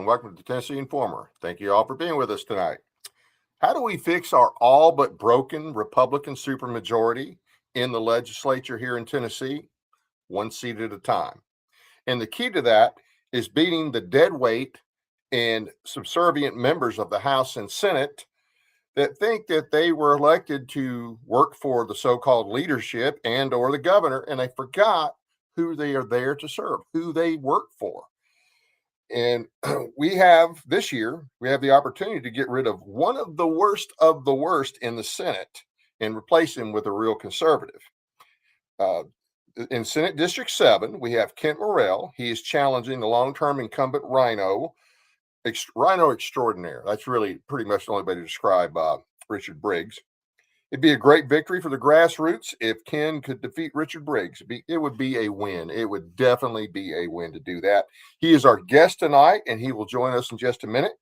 and welcome to the Tennessee Informer. Thank you all for being with us tonight. How do we fix our all but broken Republican supermajority in the legislature here in Tennessee? One seat at a time. And the key to that is beating the dead weight and subservient members of the House and Senate that think that they were elected to work for the so-called leadership and or the governor, and they forgot who they are there to serve, who they work for. And we have this year, we have the opportunity to get rid of one of the worst in the Senate and replace him with a real conservative. In Senate District 7, we have Kent Morrell. He is challenging the long-term incumbent Rhino extraordinaire. That's really pretty much the only way to describe Richard Briggs. It'd be a great victory for the grassroots if Ken could defeat Richard Briggs. It would be a win. It would definitely be a win to do that. He is our guest tonight, and he will join us in just a minute.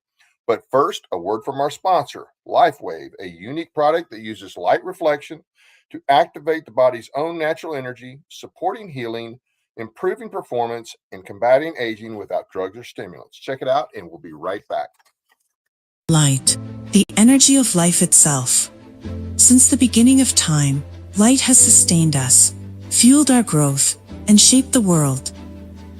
But first, a word from our sponsor, LifeWave, a unique product that uses light reflection to activate the body's own natural energy, supporting healing, improving performance, and combating aging without drugs or stimulants. Check it out, and we'll be right back. Light, the energy of life itself. Since the beginning of time, light has sustained us, fueled our growth, and shaped the world.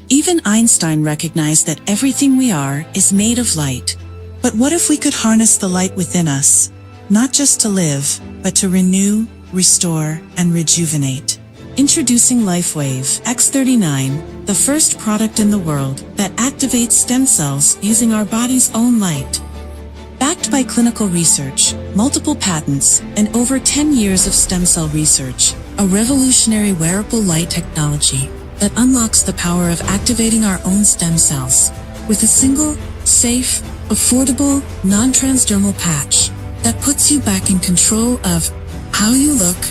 Even Einstein recognized that everything we are is made of light. But what if we could harness the light within us, not just to live, but to renew, restore, and rejuvenate? Introducing LifeWave X39, the first product in the world that activates stem cells using our body's own light. Backed by clinical research, multiple patents, and over 10 years of stem cell research, a revolutionary wearable light technology that unlocks the power of activating our own stem cells with a single, safe, affordable, non-transdermal patch that puts you back in control of how you look,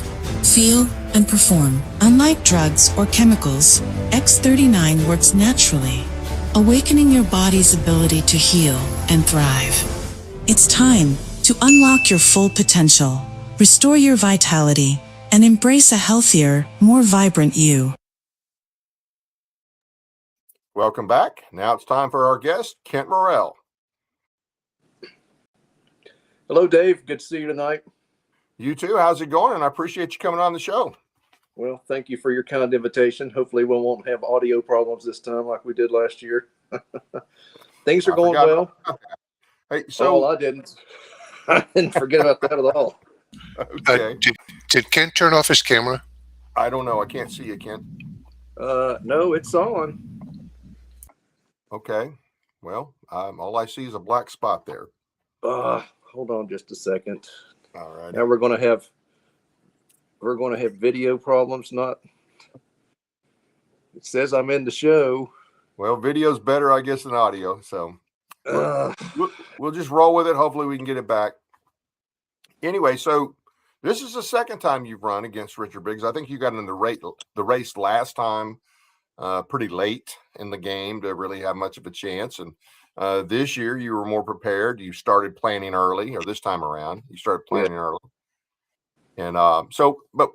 feel, and perform. Unlike drugs or chemicals, X39 works naturally, awakening your body's ability to heal and thrive. It's time to unlock your full potential, restore your vitality, and embrace a healthier, more vibrant you. Welcome back. Now it's time for our guest, Kent Morrell. Hello, Dave. Good to see you tonight. You too. How's it going? And I appreciate you coming on the show. Well, thank you for your kind invitation. Hopefully we won't have audio problems this time like we did last year. Things are going well. Hey, so I didn't forget about that at all. Okay. Did Kent turn off his camera? I don't know. I can't see you, Kent. No, it's on. Okay. Well, all I see is a black spot there. Hold on just a second. All right. Now we're going to have video problems. It says I'm in the show. Well, video's better, I guess, than audio. So we'll just roll with it. Hopefully we can get it back. Anyway, so this is the second time you've run against Richard Briggs. I think you got in the race last time pretty late in the game to really have much of a chance. And this year you were more prepared. You started planning early, or this time around, you started planning early. And but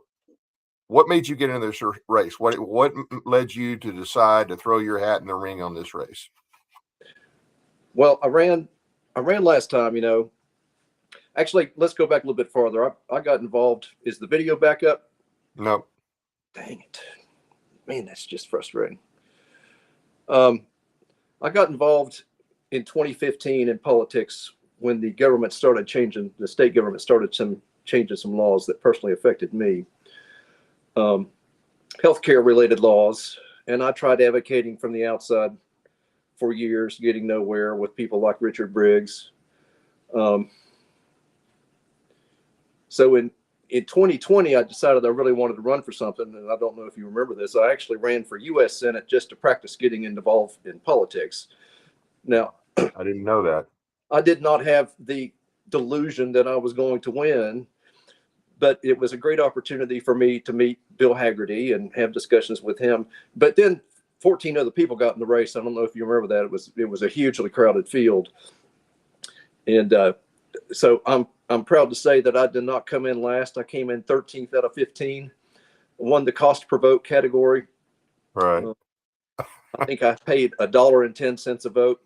what made you get into this race? What led you to decide to throw your hat in the ring on this race? Well, I ran last time, Actually, let's go back a little bit farther. I got involved. Is the video back up? No. Dang it. Man, that's just frustrating. I got involved in 2015 in politics when the state government started changing some laws that personally affected me. Healthcare related laws. And I tried advocating from the outside for years, getting nowhere with people like Richard Briggs. So in 2020, I decided I really wanted to run for something. And I don't know if you remember this. I actually ran for U.S. Senate just to practice getting involved in politics. Now, I didn't know that. I did not have the delusion that I was going to win, but it was a great opportunity for me to meet Bill Hagerty and have discussions with him. But then 14 other people got in the race. I don't know if you remember that. It was a hugely crowded field. And so I'm proud to say that I did not come in last. I came in 13th out of 15, won the cost per vote category. Right. I think I paid $1.10 a vote.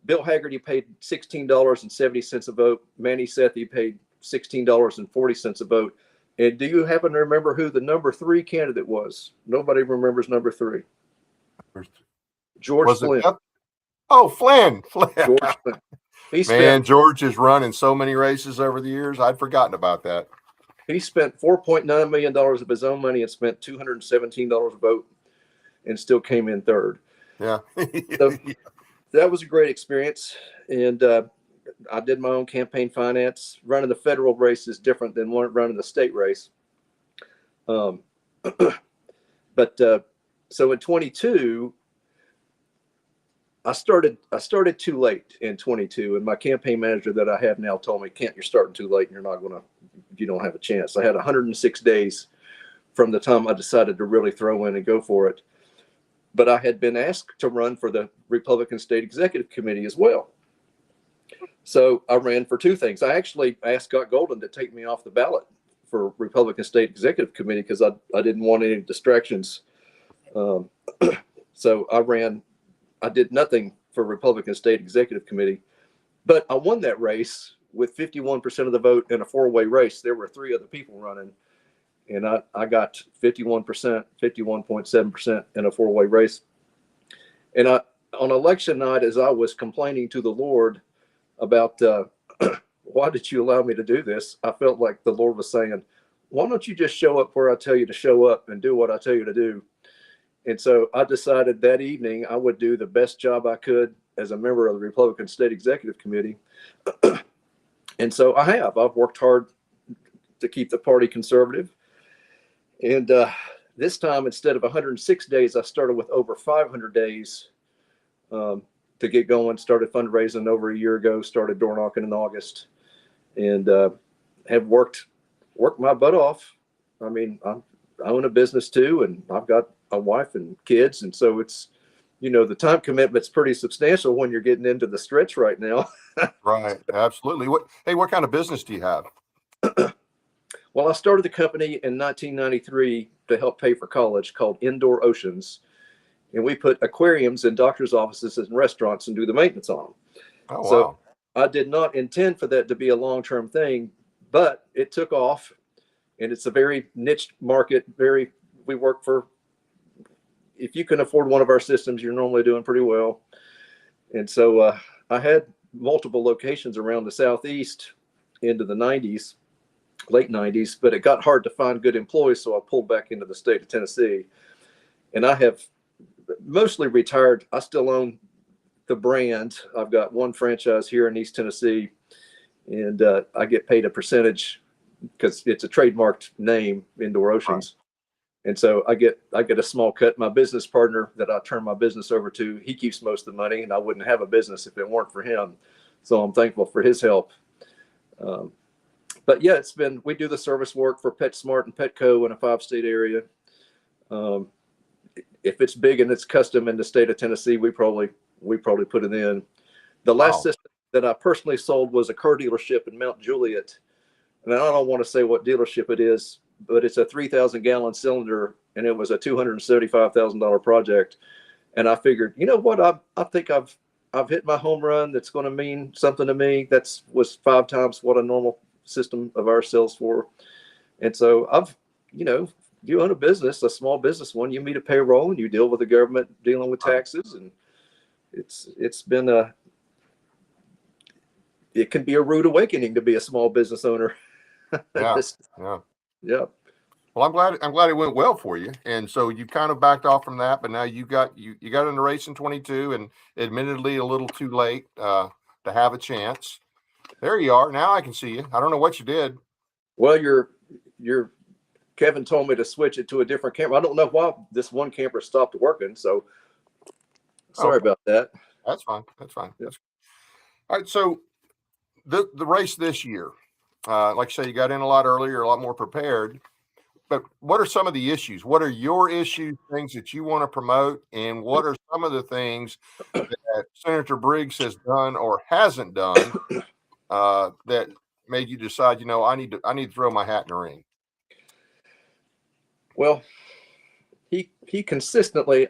Bill Haggerty paid $16.70 a vote. Manny Sethi paid $16.40 a vote. And do you happen to remember who the number 3 candidate was? Nobody remembers number 3. George Was it Flynn. Oh, Flynn. George Flynn. He Man, spent George has run in so many races over the years. I'd forgotten about that. he spent $4.9 million of his own money and spent $217 a vote and still came in third. Yeah. So that was a great experience. And I did my own campaign finance. Running the federal race is different than running the state race. But so in 22, I started too late in 22, and my campaign manager that I have now told me, Kent, you're starting too late, and you don't have a chance. I had 106 days from the time I decided to really throw in and go for it. But I had been asked to run for the Republican State Executive Committee as well. So I ran for 2 things. I actually asked Scott Golden to take me off the ballot for Republican State Executive Committee because I didn't want any distractions. So I did nothing for Republican State Executive Committee, but I won that race with 51% of the vote in a 4-way race. There were 3 other people running, and I got 51%, 51.7% in a 4-way race. And on election night, as I was complaining to the Lord about why did you allow me to do this, I felt like the Lord was saying, why don't you just show up where I tell you to show up and do what I tell you to do? And so I decided that evening I would do the best job I could as a member of the Republican State Executive Committee. And so I've worked hard to keep the party conservative. And this time, instead of 106 days, I started with over 500 days to get going. Started fundraising over a year ago, started door knocking in August, and have worked my butt off. I mean, I own a business too, and I've got a wife and kids. And so it's, the time commitment's pretty substantial when you're getting into the stretch right now. Right. Absolutely. What kind of business do you have? Well, I started the company in 1993 to help pay for college called Indoor Oceans. And we put aquariums in doctors' offices and restaurants and do the maintenance on them. Oh, So wow. I did not intend for that to be a long-term thing, but it took off, and it's a very niche market. We work for, if you can afford one of our systems, you're normally doing pretty well. And so I had multiple locations around the Southeast into the 90s, late 90s, but it got hard to find good employees. So I pulled back into the state of Tennessee, and I have mostly retired. I still own the brand. I've got 1 franchise here in East Tennessee, and I get paid a percentage because it's a trademarked name, Indoor Oceans. Right. And so I get a small cut. My business partner that I turn my business over to, he keeps most of the money, and I wouldn't have a business if it weren't for him. So I'm thankful for his help. But yeah, we do the service work for PetSmart and Petco in a 5-state area. If it's big and it's custom in the state of Tennessee, we probably put it in. The last system that I personally sold was a car dealership in Mount Juliet. And I don't want to say what dealership it is, but it's a 3,000-gallon cylinder, and it was a $275,000 project. And I figured, you know what? I think I've hit my home run. That's going to mean something to me. Was 5 times what a normal system of ours sells for. And so you own a business, a small business one, you meet a payroll and you deal with the government dealing with taxes. And it's been it can be a rude awakening to be a small business owner. Yeah. Yeah. Well, I'm glad it went well for you. And so you kind of backed off from that, but now you got in the race in 22, and admittedly a little too late to have a chance. There you are. Now I can see you. I don't know what you did. Well, your Kevin told me to switch it to a different camera. I don't know why this one camera stopped working. So sorry about that. That's fine. Yeah. All right. So the race this year, like I say, you got in a lot earlier, a lot more prepared. But what are some of the issues? What are your issues, things that you want to promote? And what are some of the things that Senator Briggs has done or hasn't done that made you decide, I need to throw my hat in the ring? Well, he consistently,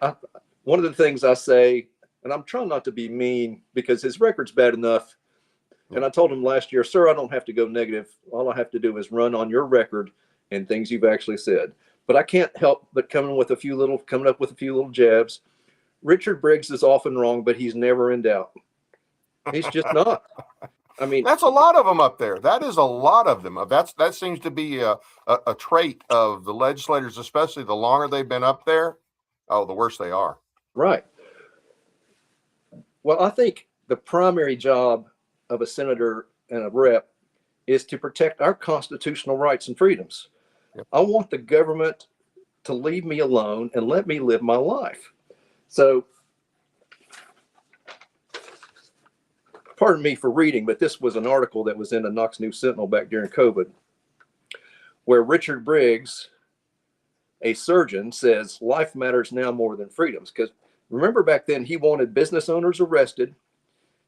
one of the things I say and I'm trying not to be mean because his record's bad enough. And I told him last year, sir, I don't have to go negative. All I have to do is run on your record and things you've actually said. But I can't help but coming up with a few little jabs. Richard Briggs is often wrong, but he's never in doubt. He's just not. I mean, that's a lot of them up there. That is a lot of them. That seems to be a trait of the legislators, especially the longer they've been up there. Oh, the worse they are. Right. Well, I think the primary job of a senator and a rep is to protect our constitutional rights and freedoms. Yep. I want the government to leave me alone and let me live my life. So, pardon me for reading, but this was an article that was in the Knox News Sentinel back during COVID, where Richard Briggs, a surgeon, says life matters now more than freedoms. Because remember back then, he wanted business owners arrested.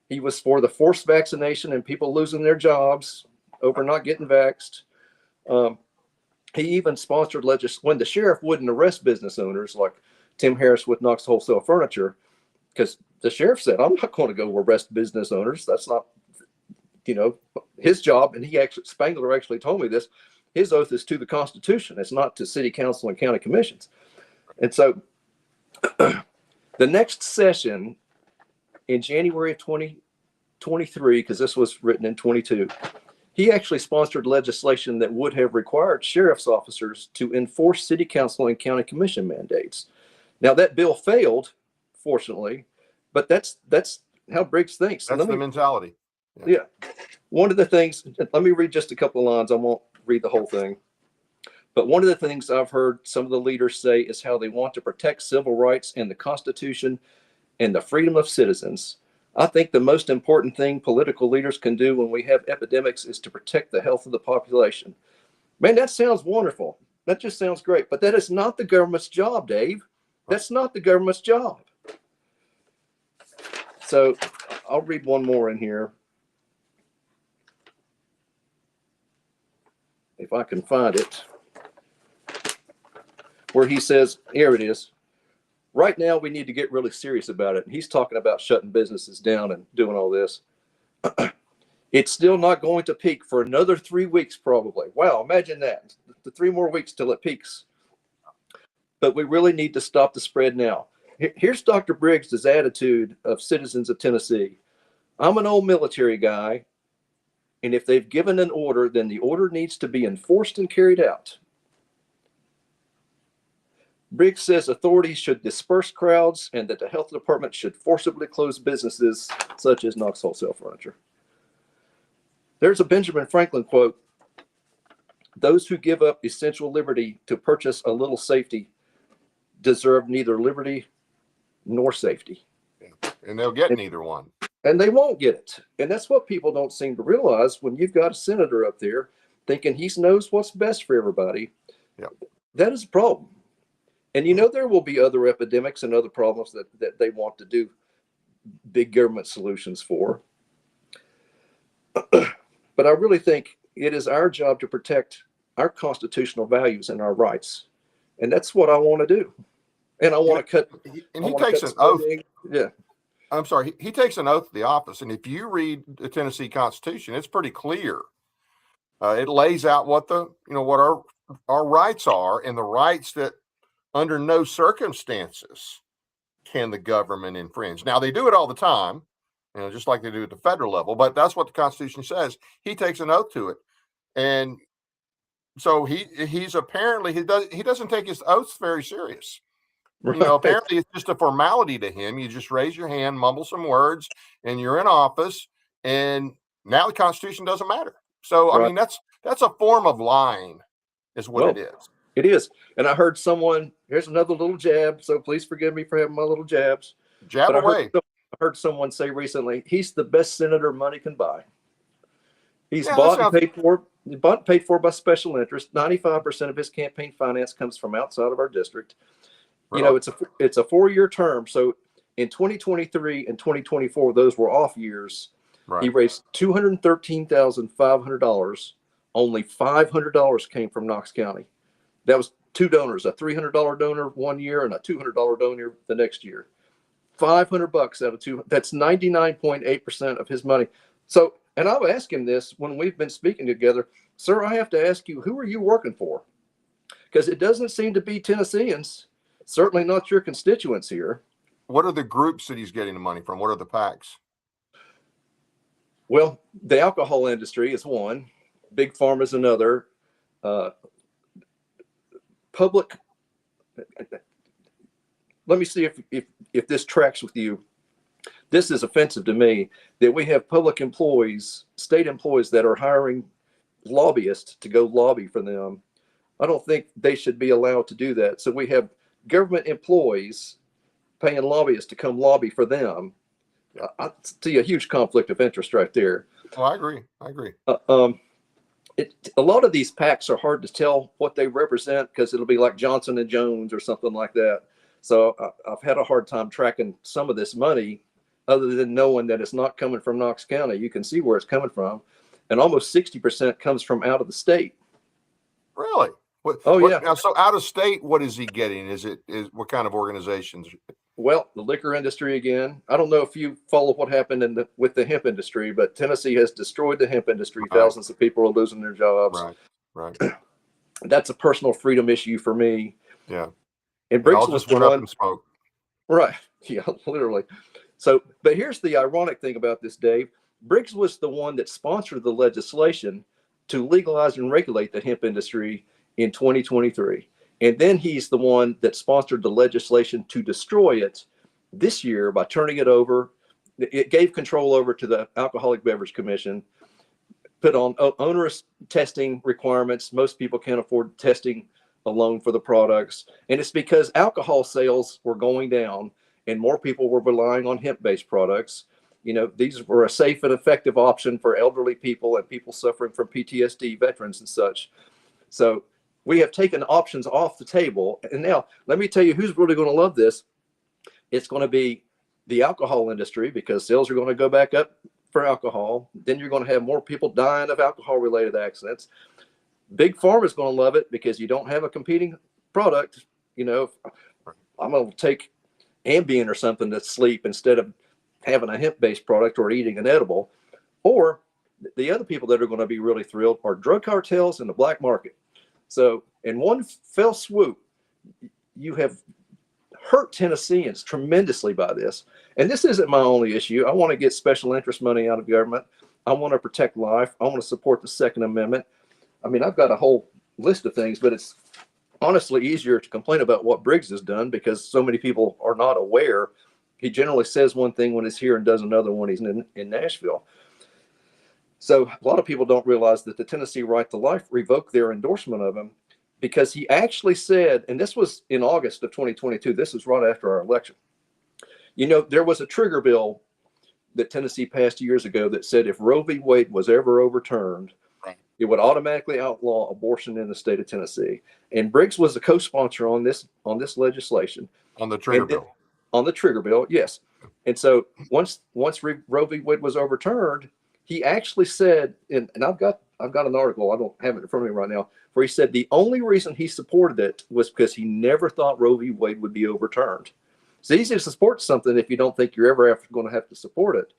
He was for the forced vaccination and people losing their jobs over not getting vaxxed. He even sponsored legislation when the sheriff wouldn't arrest business owners like Tim Harris with Knox Wholesale Furniture, because the sheriff said, I'm not going to go arrest business owners. That's not, his job. And Spangler actually told me this. His oath is to the Constitution. It's not to city council and county commissions. And so the next session in January of 2023, because this was written in 22, he actually sponsored legislation that would have required sheriff's officers to enforce city council and county commission mandates. Now that bill failed, fortunately, but that's how Briggs thinks. That's the mentality. Yeah. One of the things, let me read just a couple of lines. I won't read the whole thing. But one of the things I've heard some of the leaders say is how they want to protect civil rights and the Constitution and the freedom of citizens. I think the most important thing political leaders can do when we have epidemics is to protect the health of the population. Man, that sounds wonderful. That just sounds great. But that is not the government's job, Dave. That's not the government's job. So I'll read one more in here, if I can find it, where he says, here it is. Right now, we need to get really serious about it. And he's talking about shutting businesses down and doing all this. It's still not going to peak for another 3 weeks, probably. Wow, imagine that. The 3 more weeks till it peaks. But we really need to stop the spread now. Here's Dr. Briggs' attitude of citizens of Tennessee. I'm an old military guy, and if they've given an order, then the order needs to be enforced and carried out. Briggs says authorities should disperse crowds and that the health department should forcibly close businesses such as Knox Wholesale Furniture. There's a Benjamin Franklin quote, "Those who give up essential liberty to purchase a little safety deserve neither liberty nor safety." And they'll get neither one. And they won't get it. And that's what people don't seem to realize when you've got a senator up there thinking he knows what's best for everybody. Yep. That is a problem. And there will be other epidemics and other problems that they want to do big government solutions for. But I really think it is our job to protect our constitutional values and our rights. And that's what I want to do. And I want to cut. And he takes an oath. Yeah. I'm sorry. He takes an oath to the office. And if you read the Tennessee Constitution, it's pretty clear. It lays out what what our rights are, and the rights that under no circumstances can the government infringe. Now, they do it all the time, just like they do at the federal level, but that's what the Constitution says. He takes an oath to it. And so he's apparently, he doesn't take his oaths very serious. Apparently it's just a formality to him. You just raise your hand, mumble some words, and you're in office. And now the Constitution doesn't matter. So, right. I mean, that's a form of lying is what it is. It is. And I heard someone, here's another little jab. So please forgive me for having my little jabs. Jab away. I heard someone say recently, he's the best senator money can buy. He's bought and paid for by special interest. 95% of his campaign finance comes from outside of our district. Really? It's a 4-year term. So in 2023 and 2024, those were off years. Right. He raised $213,500. Only $500 came from Knox County. That was two donors, a $300 donor one year and a $200 donor the next year. $500 out of two. That's 99.8% of his money. So, and I'll ask him this when we've been speaking together, sir, I have to ask you, who are you working for? Because it doesn't seem to be Tennesseans, certainly not your constituents here. What are the groups that he's getting the money from? What are the PACs? Well, the alcohol industry is one, big pharma is another, public. Let me see if this tracks with you. This is offensive to me that we have public employees, state employees that are hiring lobbyists to go lobby for them. I don't think they should be allowed to do that. So we have government employees paying lobbyists to come lobby for them. I see a huge conflict of interest right there. Oh, I agree. I agree. A lot of these PACs are hard to tell what they represent because it'll be like Johnson and Jones or something like that. So I've had a hard time tracking some of this money, other than knowing that it's not coming from Knox County. You can see where it's coming from, and almost 60% comes from out of the state. Really? Yeah. Now, so out of state, what is he getting? Is what kind of organizations? Well, the liquor industry again. I don't know if you follow what happened with the hemp industry, but Tennessee has destroyed the hemp industry. Right. Thousands of people are losing their jobs. Right. That's a personal freedom issue for me. Yeah. And Briggs I'll was just the went up one. and spoke. Right. Yeah, literally. So, but here's the ironic thing about this, Dave. Briggs was the one that sponsored the legislation to legalize and regulate the hemp industry in 2023. And then he's the one that sponsored the legislation to destroy it this year by turning it over. It gave control over to the Alcoholic Beverage Commission, put on onerous testing requirements. Most people can't afford testing alone for the products. And it's because alcohol sales were going down and more people were relying on hemp-based products. You know, these were a safe and effective option for elderly people and people suffering from PTSD, veterans and such. So we have taken options off the table. And now let me tell you who's really going to love this. It's going to be the alcohol industry, because sales are going to go back up for alcohol. Then you're going to have more people dying of alcohol-related accidents. Big Pharma is going to love it because you don't have a competing product. You know, I'm going to take Ambien or something to sleep instead of having a hemp-based product or eating an edible. Or the other people that are going to be really thrilled are drug cartels and the black market. So in one fell swoop, you have hurt Tennesseans tremendously by this. And this isn't my only issue. I want to get special interest money out of government. I want to protect life. I want to support the Second Amendment. I mean, I've got a whole list of things, but it's honestly easier to complain about what Briggs has done because so many people are not aware. He generally says one thing when he's here and does another when he's in Nashville. So a lot of people don't realize that the Tennessee Right to Life revoked their endorsement of him because he actually said, and this was in August of 2022, this was right after our election. You know, there was a trigger bill that Tennessee passed years ago that said if Roe v. Wade was ever overturned, it would automatically outlaw abortion in the state of Tennessee. And Briggs was a co-sponsor on this legislation. On the trigger bill. On the trigger bill, yes. And so once Roe v. Wade was overturned, he actually said, and I've got an article, I don't have it in front of me right now, where he said the only reason he supported it was because he never thought Roe v. Wade would be overturned. It's easy to support something if you don't think you're ever going to have to support it.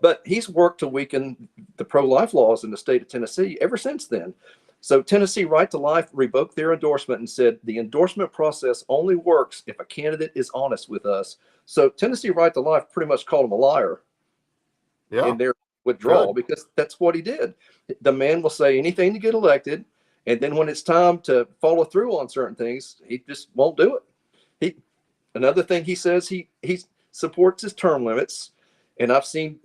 But he's worked to weaken the pro-life laws in the state of Tennessee ever since then. So Tennessee Right to Life revoked their endorsement and said the endorsement process only works if a candidate is honest with us. So Tennessee Right to Life pretty much called him a liar in their withdrawal because that's what he did. The man will say anything to get elected, and then when it's time to follow through on certain things, he just won't do it. Another thing he says, he supports his term limits. And I've seen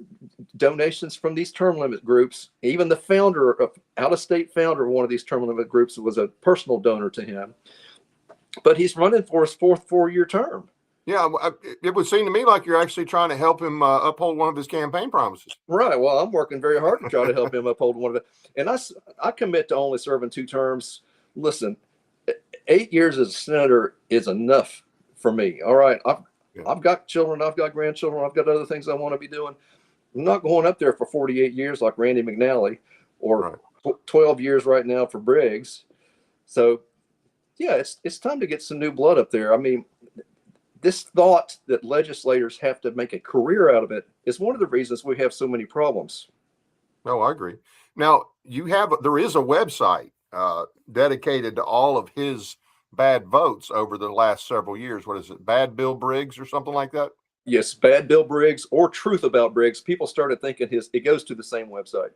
donations from these term limit groups. Even the founder of out-of-state founder of one of these term limit groups was a personal donor to him. But he's running for his fourth four-year term. Yeah, it would seem to me like you're actually trying to help him uphold one of his campaign promises. Right. Well, I'm working very hard to try to help him uphold one of it. And I commit to only serving 2 terms. Listen, 8 years as a senator is enough for me. All right. I've got children, I've got grandchildren, I've got other things I want to be doing. I'm not going up there for 48 years like Randy McNally or 12 years right now for Briggs. So, yeah, it's time to get some new blood up there. I mean, this thought that legislators have to make a career out of it is one of the reasons we have so many problems. No, I agree. Now there is a website dedicated to all of his bad votes over the last several years. What is it? Bad Bill Briggs or something like that? Yes, Bad Bill Briggs or Truth About Briggs. People started thinking it goes to the same website,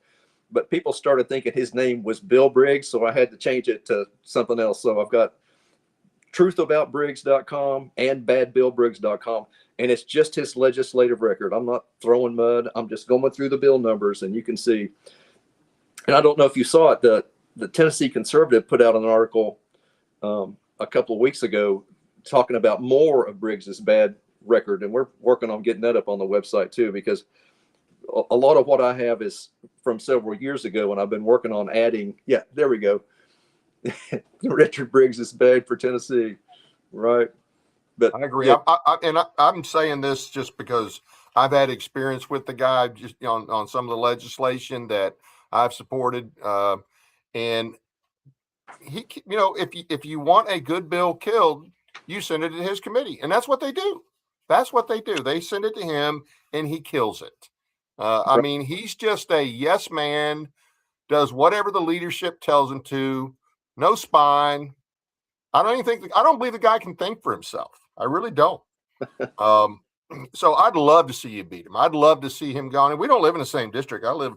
but people started thinking his name was Bill Briggs. So I had to change it to something else. So I've got truthaboutbriggs.com and badbillbriggs.com. And it's just his legislative record. I'm not throwing mud. I'm just going through the bill numbers, and you can see. And I don't know if you saw it. The Tennessee Conservative put out an article a couple of weeks ago talking about more of Briggs's bad record, and we're working on getting that up on the website too, because a lot of what I have is from several years ago, and I've been working on adding. Yeah, there we go. Richard Briggs is bad for Tennessee, right? But I agree. Yeah, I'm saying this just because I've had experience with the guy just on some of the legislation that I've supported, and he, if you want a good bill killed, you send it to his committee, and that's what they do. That's what they do. They send it to him, and he kills it. I mean, he's just a yes man, does whatever the leadership tells him to. No spine. I don't believe the guy can think for himself. I really don't. So I'd love to see you beat him. I'd love to see him gone. And we don't live in the same district. I live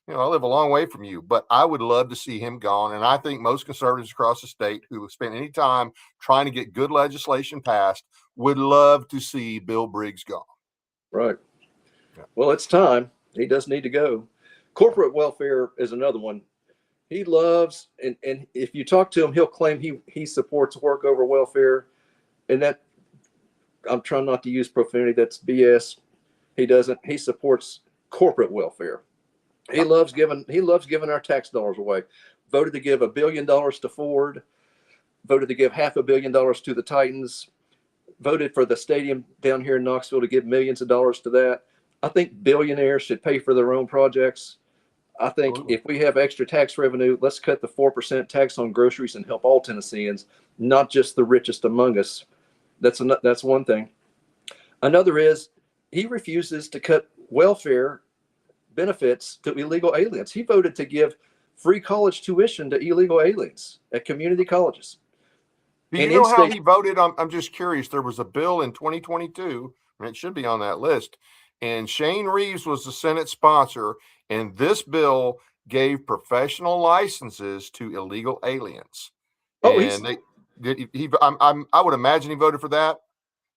a long way from you, but I would love to see him gone. And I think most conservatives across the state who have spent any time trying to get good legislation passed would love to see Bill Briggs gone. right. Yeah. Well, it's time. He does need to go. Corporate welfare is another one. He loves, and if you talk to him, he'll claim he supports work over welfare. And that, I'm trying not to use profanity. That's BS. He doesn't. He supports corporate welfare. He loves giving our tax dollars away. Voted to give $1 billion to Ford. Voted to give $500 million to the Titans. Voted for the stadium down here in Knoxville to give millions of dollars to that. I think billionaires should pay for their own projects. I think if we have extra tax revenue, let's cut the 4% tax on groceries and help all Tennesseans, not just the richest among us. That's one thing. Another is he refuses to cut welfare benefits to illegal aliens. He voted to give free college tuition to illegal aliens at community colleges. Do you know how he voted? I'm just curious. There was a bill in 2022, and it should be on that list. And Shane Reeves was the Senate sponsor, and this bill gave professional licenses to illegal aliens. Oh, and I would imagine he voted for that.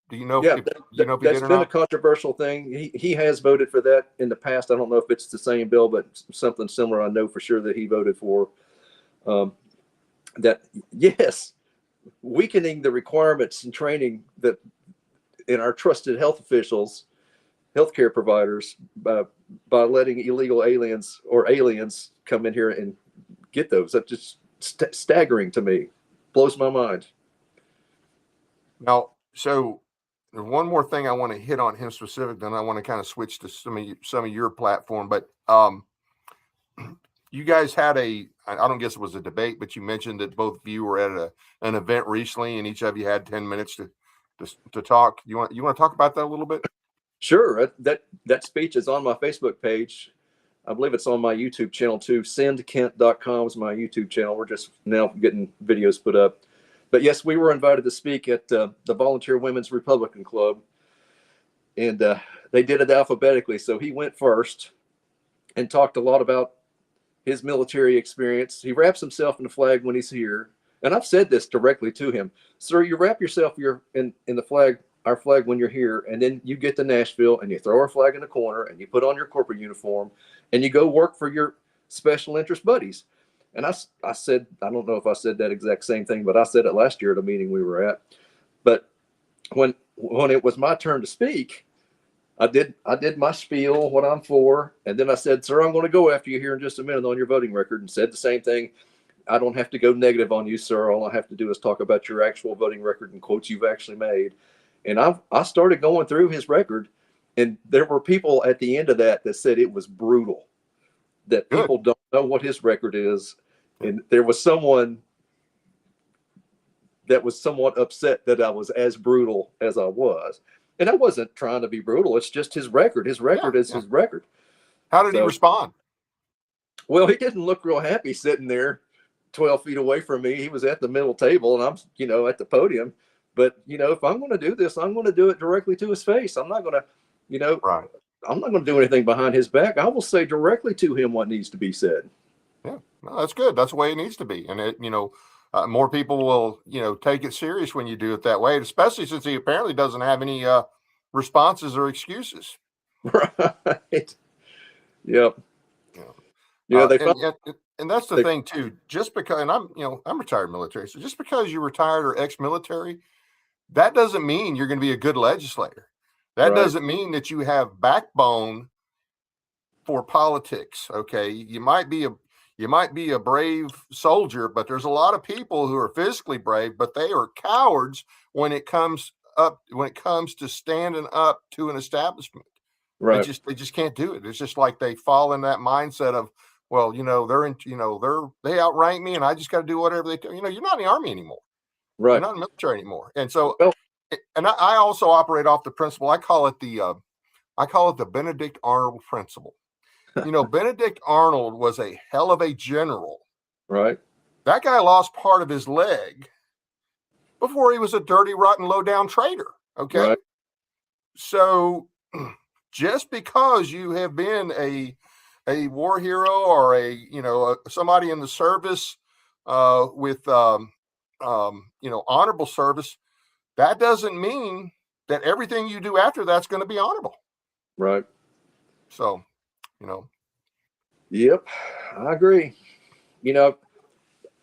Do you know? Yeah, if he did or that's been not? a controversial thing. He has voted for that in the past. I don't know if it's the same bill, but something similar. I know for sure that he voted for. That yes, weakening the requirements and training that in our trusted health officials, healthcare providers, by letting illegal aliens or aliens come in here and get those. That's just staggering to me. Blows my mind. Now, so there's one more thing I want to hit on him specific, then I want to kind of switch to some of your platform. But you guys had I don't guess it was a debate, but you mentioned that both of you were at an event recently, and each of you had 10 minutes to talk. You want to talk about that a little bit? Sure. That speech is on my Facebook page. I believe it's on my YouTube channel too. Sendkent.com is my YouTube channel. We're just now getting videos put up. But yes, we were invited to speak at the Volunteer Women's Republican Club, and they did it alphabetically. So he went first and talked a lot about his military experience. He wraps himself in the flag when he's here. And I've said this directly to him. Sir, you wrap yourself in the flag, our flag, when you're here, and then you get to Nashville and you throw our flag in the corner and you put on your corporate uniform and you go work for your special interest buddies. And I said, I don't know if I said that exact same thing, but I said it last year at a meeting we were at. But when it was my turn to speak, I did my spiel, what I'm for, and then I said, sir, I'm going to go after you here in just a minute on your voting record, and said the same thing. I don't have to go negative on you, sir. All I have to do is talk about your actual voting record and quotes you've actually made. And I started going through his record, and there were people at the end of that said it was brutal, that people don't know what his record is. And there was someone that was somewhat upset that I was as brutal as I was. And I wasn't trying to be brutal. It's just his record. His record is his record. How did he So, respond? well, he didn't look real happy sitting there 12 feet away from me. He was at the middle table and I'm, at the podium. But, if I'm going to do this, I'm going to do it directly to his face. I'm not going to, Right. I'm not going to do anything behind his back. I will say directly to him what needs to be said. Yeah, no, that's good. That's the way it needs to be. And more people will, take it serious when you do it that way, especially since he apparently doesn't have any responses or excuses. Right. Yep. Yeah. They and that's the thing too. Just because, and I'm retired military, so just because you're retired or ex-military, that doesn't mean you're going to be a good legislator. That doesn't mean that you have backbone for politics. Okay, you might be a brave soldier, but there's a lot of people who are physically brave, but they are cowards when it comes to standing up to an establishment. Right. They just can't do it. It's just like they fall in that mindset of, well, they outrank me and I just got to do whatever they do. You're not in the Army anymore. Right. You're not in the military anymore. And so, and I also operate off the principle. I call it the Benedict Arnold principle. Benedict Arnold was a hell of a general. Right. That guy lost part of his leg before he was a dirty, rotten, low-down traitor. Okay. Right. So just because you have been a war hero or somebody in the service with honorable service, that doesn't mean that everything you do after that's going to be honorable. Right. So, Yep, I agree.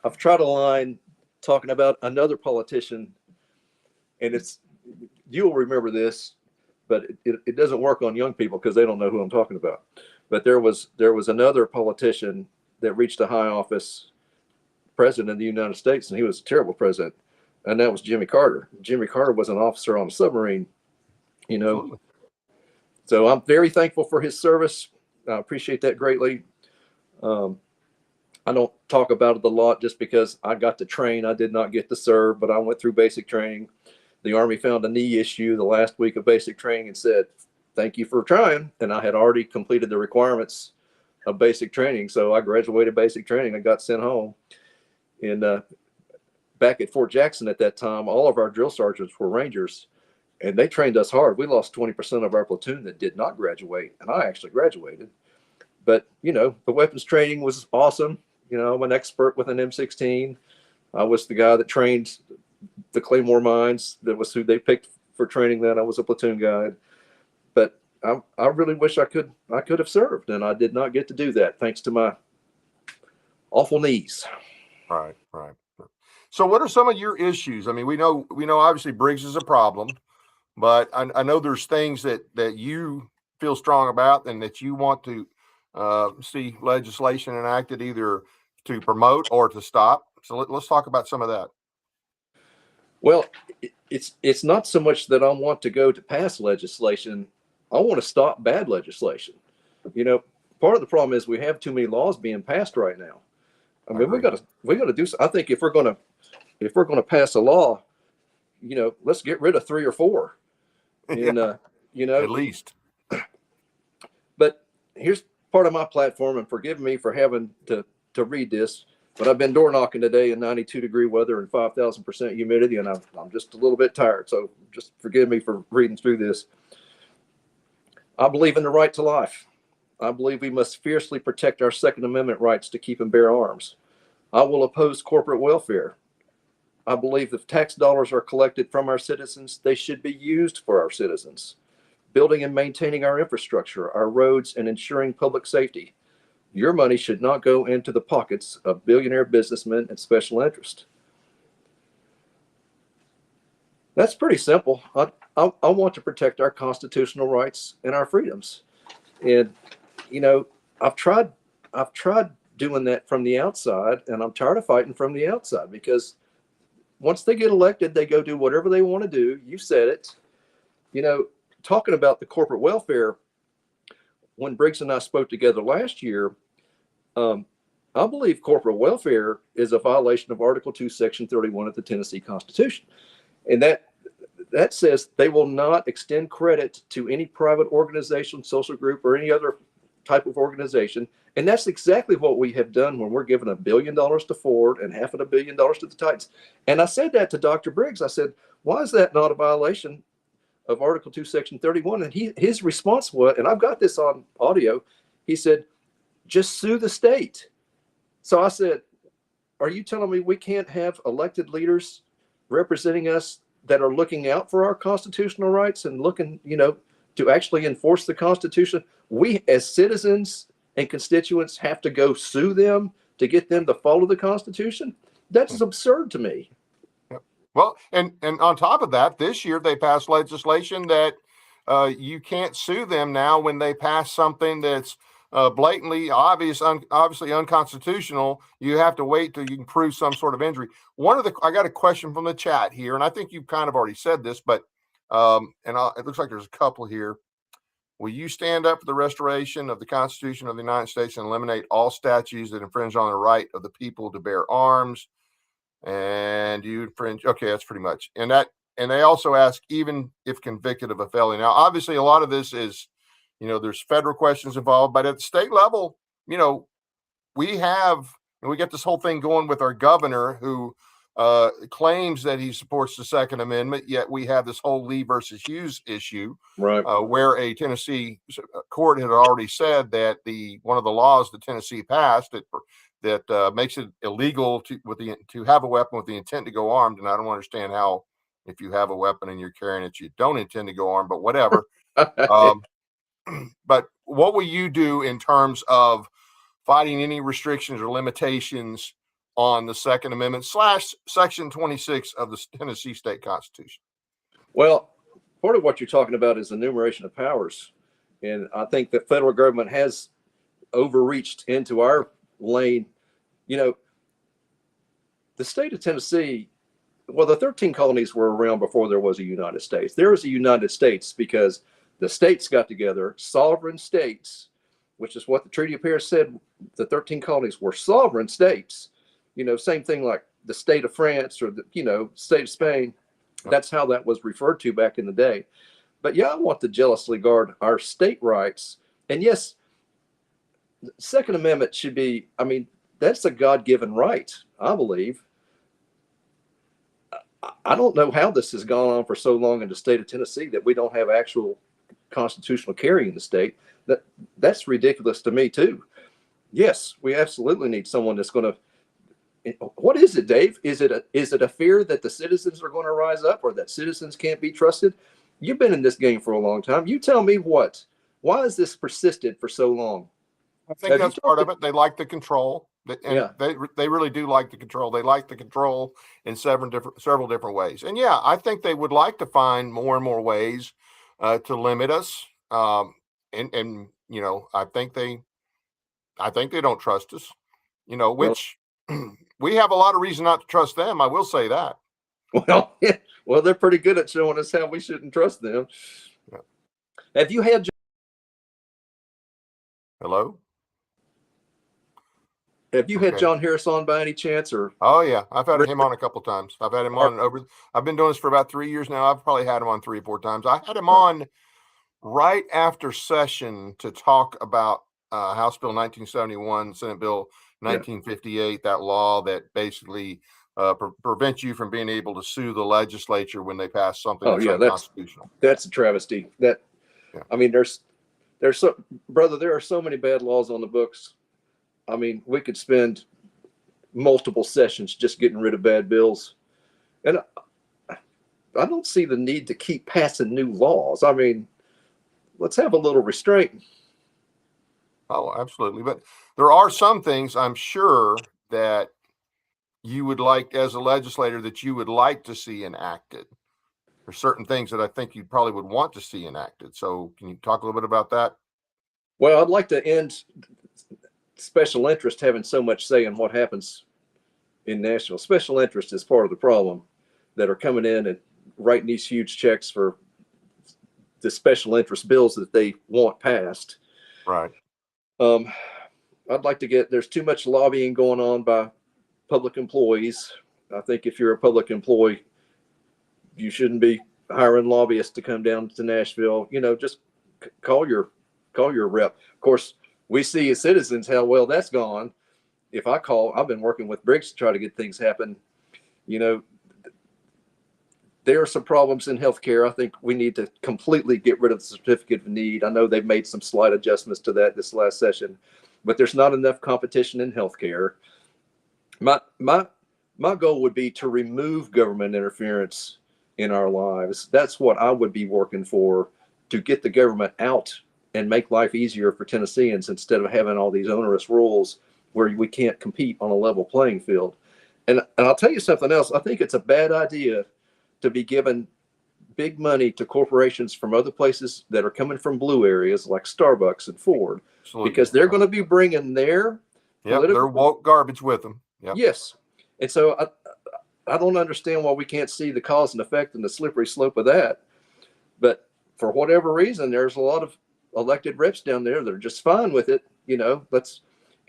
I've tried a line talking about another politician, and you'll remember this, but it doesn't work on young people because they don't know who I'm talking about. But there was another politician that reached a high office, president of the United States, and he was a terrible president, and that was Jimmy Carter. Jimmy Carter was an officer on a submarine, Absolutely. So I'm very thankful for his service. I appreciate that greatly. I don't talk about it a lot just because I got to train. I did not get to serve, but I went through basic training. The Army found a knee issue the last week of basic training and said, thank you for trying. And I had already completed the requirements of basic training. So I graduated basic training. I got sent home. And back at Fort Jackson at that time, all of our drill sergeants were Rangers, and they trained us hard. We lost 20% of our platoon that did not graduate, and I actually graduated. But, the weapons training was awesome. I'm an expert with an M16. I was the guy that trained the Claymore mines. That was who they picked for training that. I was a platoon guide. But I really wish I could have served, and I did not get to do that thanks to my awful knees. Right. So what are some of your issues? I mean, we know obviously Briggs is a problem, but I know there's things that you feel strong about and that you want to see legislation enacted either to promote or to stop. So let's talk about some of that. Well, it's not so much that I want to go to pass legislation. I want to stop bad legislation. Part of the problem is we have too many laws being passed right now. I mean, we got to do. I think if we're going to pass a law, let's get rid of 3 or 4. And at least. But here's part of my platform, and forgive me for having to read this, but I've been door knocking today in 92-degree weather and 5,000% humidity, and I'm just a little bit tired. So just forgive me for reading through this. I believe in the right to life. I believe we must fiercely protect our Second Amendment rights to keep and bear arms. I will oppose corporate welfare. I believe if tax dollars are collected from our citizens, they should be used for our citizens, building and maintaining our infrastructure, our roads, and ensuring public safety. Your money should not go into the pockets of billionaire businessmen and special interests. That's pretty simple. I want to protect our constitutional rights and our freedoms. And, I've tried doing that from the outside, and I'm tired of fighting from the outside because once they get elected, they go do whatever they want to do. You said it. Talking about the corporate welfare, when Briggs and I spoke together last year, I believe corporate welfare is a violation of Article 2, Section 31 of the Tennessee Constitution. And that says they will not extend credit to any private organization, social group, or any other type of organization. And that's exactly what we have done when we're giving $1 billion to Ford and $500 million to the Titans. And I said that to Dr. Briggs. I said, why is that not a violation of Article 2, Section 31? And his response was, and I've got this on audio, he said, just sue the state. So I said, are you telling me we can't have elected leaders representing us that are looking out for our constitutional rights and looking, to actually enforce the Constitution? We as citizens and constituents have to go sue them to get them to follow the Constitution? That's absurd to me. Well, and on top of that, this year they passed legislation that you can't sue them now when they pass something that's blatantly obviously unconstitutional. You have to wait till you can prove some sort of injury. I got a question from the chat here, and I think you've kind of already said this, but it looks like there's a couple here. Will you stand up for the restoration of the Constitution of the United States and eliminate all statutes that infringe on the right of the people to bear arms? And you infringe. Okay, that's pretty much. And they also ask, even if convicted of a felony. Now, obviously, a lot of this is, there's federal questions involved, but at the state level, we get this whole thing going with our governor who claims that he supports the Second Amendment, yet we have this whole Lee versus Hughes issue, right? Where a Tennessee court had already said that one of the laws that Tennessee passed that makes it illegal to have a weapon with the intent to go armed. And I don't understand how, if you have a weapon and you're carrying it, you don't intend to go armed, but whatever. But what will you do in terms of fighting any restrictions or limitations on the Second Amendment / Section 26 of the Tennessee State Constitution? Well, part of what you're talking about is enumeration of powers. And I think the federal government has overreached into our lane. The state of Tennessee, well, the 13 colonies were around before there was a United States. There was a United States because the states got together, sovereign states, which is what the Treaty of Paris said. The 13 colonies were sovereign states. Same thing like the state of France or the, state of Spain. That's how that was referred to back in the day. But yeah, I want to jealously guard our state rights. And yes, the Second Amendment should be, that's a God-given right, I believe. I don't know how this has gone on for so long in the state of Tennessee that we don't have actual constitutional carry in the state. That's ridiculous to me too. Yes, we absolutely need someone that's going to. What is it, Dave? Is it a fear that the citizens are going to rise up or that citizens can't be trusted? You've been in this game for a long time. You tell me why has this persisted for so long? I think that's part of it. They like the control. They really do like the control. They like the control in several different ways. And yeah, I think they would like to find more and more ways to limit us. I think they don't trust us. Which we have a lot of reason not to trust them. I will say that. Well, yeah. Well, they're pretty good at showing us how we shouldn't trust them. Yeah. Have you had? Hello? Have you had John Harris on by any chance? Or oh yeah, I've had him on a couple times. I've had him on I've been doing this for about 3 years now. I've probably had him on 3 or 4 times. I had him on right after session to talk about House Bill 1971, Senate Bill 1958, that law that basically prevents you from being able to sue the legislature when they pass something that's unconstitutional. That's a travesty. There are so many bad laws on the books. We could spend multiple sessions just getting rid of bad bills. And I don't see the need to keep passing new laws. Let's have a little restraint. Oh, absolutely. But there are some things I'm sure that you would like, as a legislator, that you would like to see enacted. There's certain things that I think you probably would want to see enacted. So can you talk a little bit about that? Well, I'd like to end special interest having so much say in what happens in national. Special interest is part of the problem, that are coming in and writing these huge checks for the special interest bills that they want passed. Right. I'd like to get, there's too much lobbying going on by public employees. I think if you're a public employee, you shouldn't be hiring lobbyists to come down to Nashville. Just call your rep. Of course, we see as citizens how well that's gone. If I call, I've been working with Briggs to try to get things happen. There are some problems in healthcare. I think we need to completely get rid of the certificate of need. I know they've made some slight adjustments to that this last session, but there's not enough competition in healthcare. My goal would be to remove government interference in our lives. That's what I would be working for, to get the government out and make life easier for Tennesseans instead of having all these onerous rules where we can't compete on a level playing field. And I'll tell you something else. I think it's a bad idea to be giving big money to corporations from other places that are coming from blue areas like Starbucks and Ford, Absolutely. because they're going to be bringing their their woke garbage with them. Yep. Yes. And so I don't understand why we can't see the cause and effect and the slippery slope of that. But for whatever reason, there's a lot of elected reps down there that are just fine with it.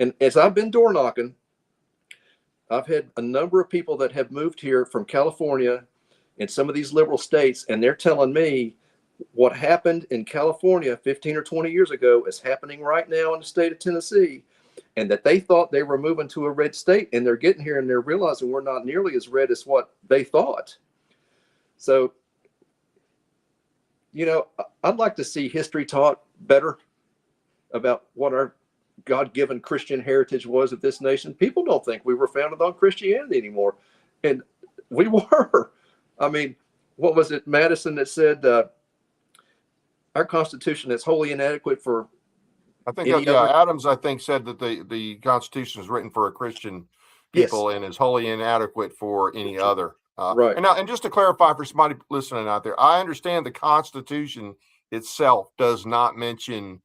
And as I've been door knocking, I've had a number of people that have moved here from California and some of these liberal states, and they're telling me what happened in California 15 or 20 years ago is happening right now in the state of Tennessee, and that they thought they were moving to a red state, and they're getting here and they're realizing we're not nearly as red as what they thought. So, I'd like to see history taught better about what our God-given Christian heritage was of this nation. People don't think we were founded on Christianity anymore, and we were. I mean, what was it, Madison, that said our Constitution is wholly inadequate for? I think Adams, I think, said that the Constitution is written for a Christian people, yes, and is wholly inadequate for any other. Right. And just to clarify for somebody listening out there, I understand the Constitution itself does not mention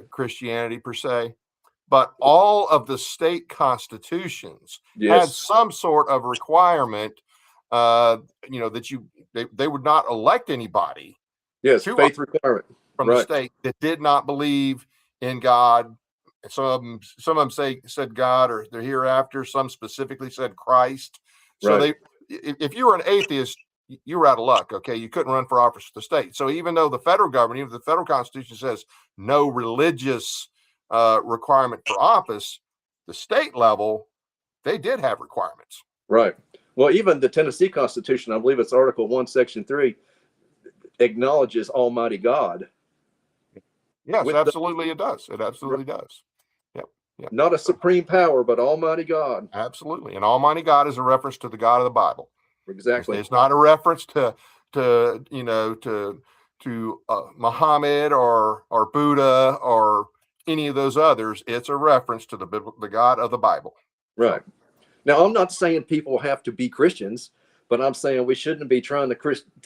Christianity per se, but all of the state constitutions, yes, had some sort of requirement, that they would not elect anybody. Yes, faith requirement from the state that did not believe in God. Some of them said God or the hereafter. Some specifically said Christ. So if you were an atheist, you were out of luck. Okay, you couldn't run for office for the state. So even though the federal government, even the federal Constitution says no religious requirement for office, the state level, they did have requirements. Right. Well, even the Tennessee Constitution, I believe it's Article 1, Section 3, acknowledges Almighty God. Yes, absolutely it does. It absolutely does. Yep. Not a supreme power, but Almighty God. Absolutely. And Almighty God is a reference to the God of the Bible. Exactly. It's not a reference to Muhammad or Buddha or any of those others. It's a reference to the God of the Bible. Right. Now, I'm not saying people have to be Christians, but I'm saying we shouldn't be trying to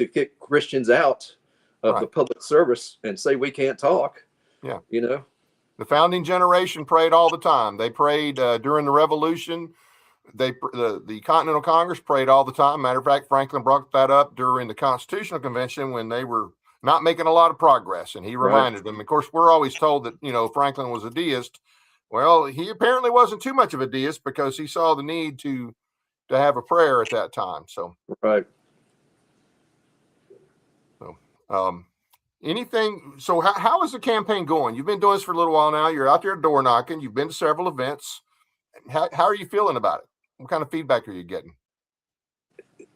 kick Christians out of the public service and say we can't talk. Yeah. The founding generation prayed all the time. They prayed during the Revolution. The Continental Congress prayed all the time. Matter of fact, Franklin brought that up during the Constitutional Convention when they were not making a lot of progress, and he reminded them. Of course, we're always told that Franklin was a deist. Well, he apparently wasn't too much of a deist because he saw the need to have a prayer at that time. So right. So anything? So how is the campaign going? You've been doing this for a little while now. You're out there door knocking. You've been to several events. How are you feeling about it? What kind of feedback are you getting?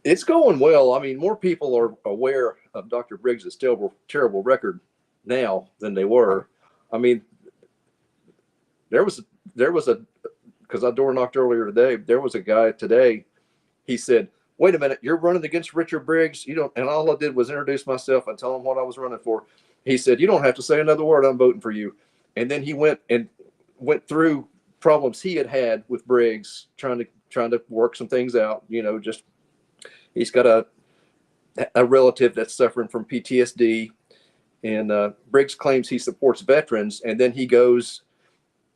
It's going well. I mean, more people are aware of Dr. Briggs' terrible record now than they were. I mean, there was because I door knocked earlier today. There was a guy today. He said, "Wait a minute, you're running against Richard Briggs. You don't." And all I did was introduce myself and tell him what I was running for. He said, "You don't have to say another word. I'm voting for you." And then he went through problems he had with Briggs, trying to work some things out. Just he's got a relative that's suffering from PTSD, and Briggs claims he supports veterans, and then he goes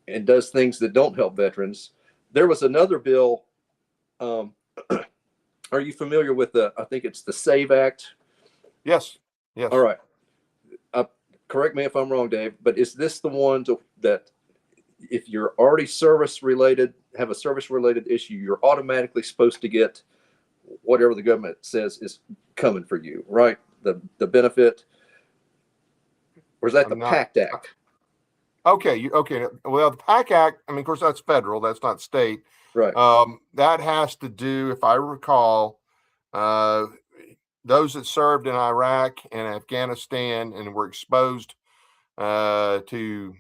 and does things that don't help veterans. There was another bill. Are you familiar with I think it's the SAVE Act? Yes. All right. Correct me if I'm wrong, Dave, but is this the one that if you're already service related, have a service related issue, you're automatically supposed to get whatever the government says is coming for you, right? The benefit, or is that I'm the not. PACT Act? Okay. Okay. Well, the PAC Act, I mean, of course, that's federal. That's not state. Right. That has to do, if I recall, those that served in Iraq and Afghanistan and were exposed to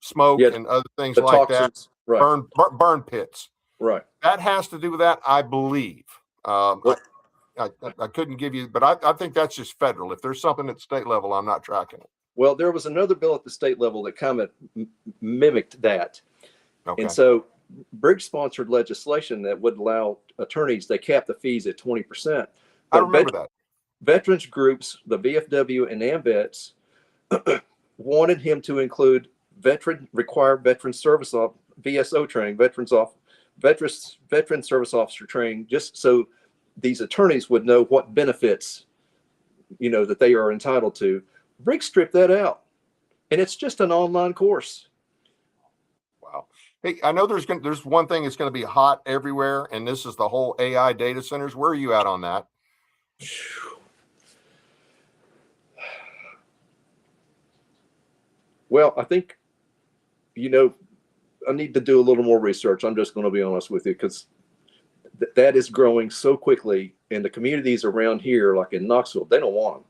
smoke Yeah, and other things the like that, toxins. Right. burn pits. Right. That has to do with that, I believe. Well, I couldn't give you, but I think that's just federal. If there's something at state level, I'm not tracking it. well, there was another bill at the state level that kind of mimicked that. Okay. And so Briggs sponsored legislation that would allow attorneys, they cap the fees at 20%. I remember that. Veterans groups, the VFW and AMVETS, wanted him to include required veteran service VSO training, veteran service officer training, just so these attorneys would know what benefits, that they are entitled to. Briggs stripped that out, and it's just an online course. Wow. Hey, I know there's one thing that's going to be hot everywhere, and this is the whole AI data centers. Where are you at on that? Well, I think, I need to do a little more research. I'm just going to be honest with you, because that is growing so quickly, and the communities around here, like in Knoxville, they don't want them.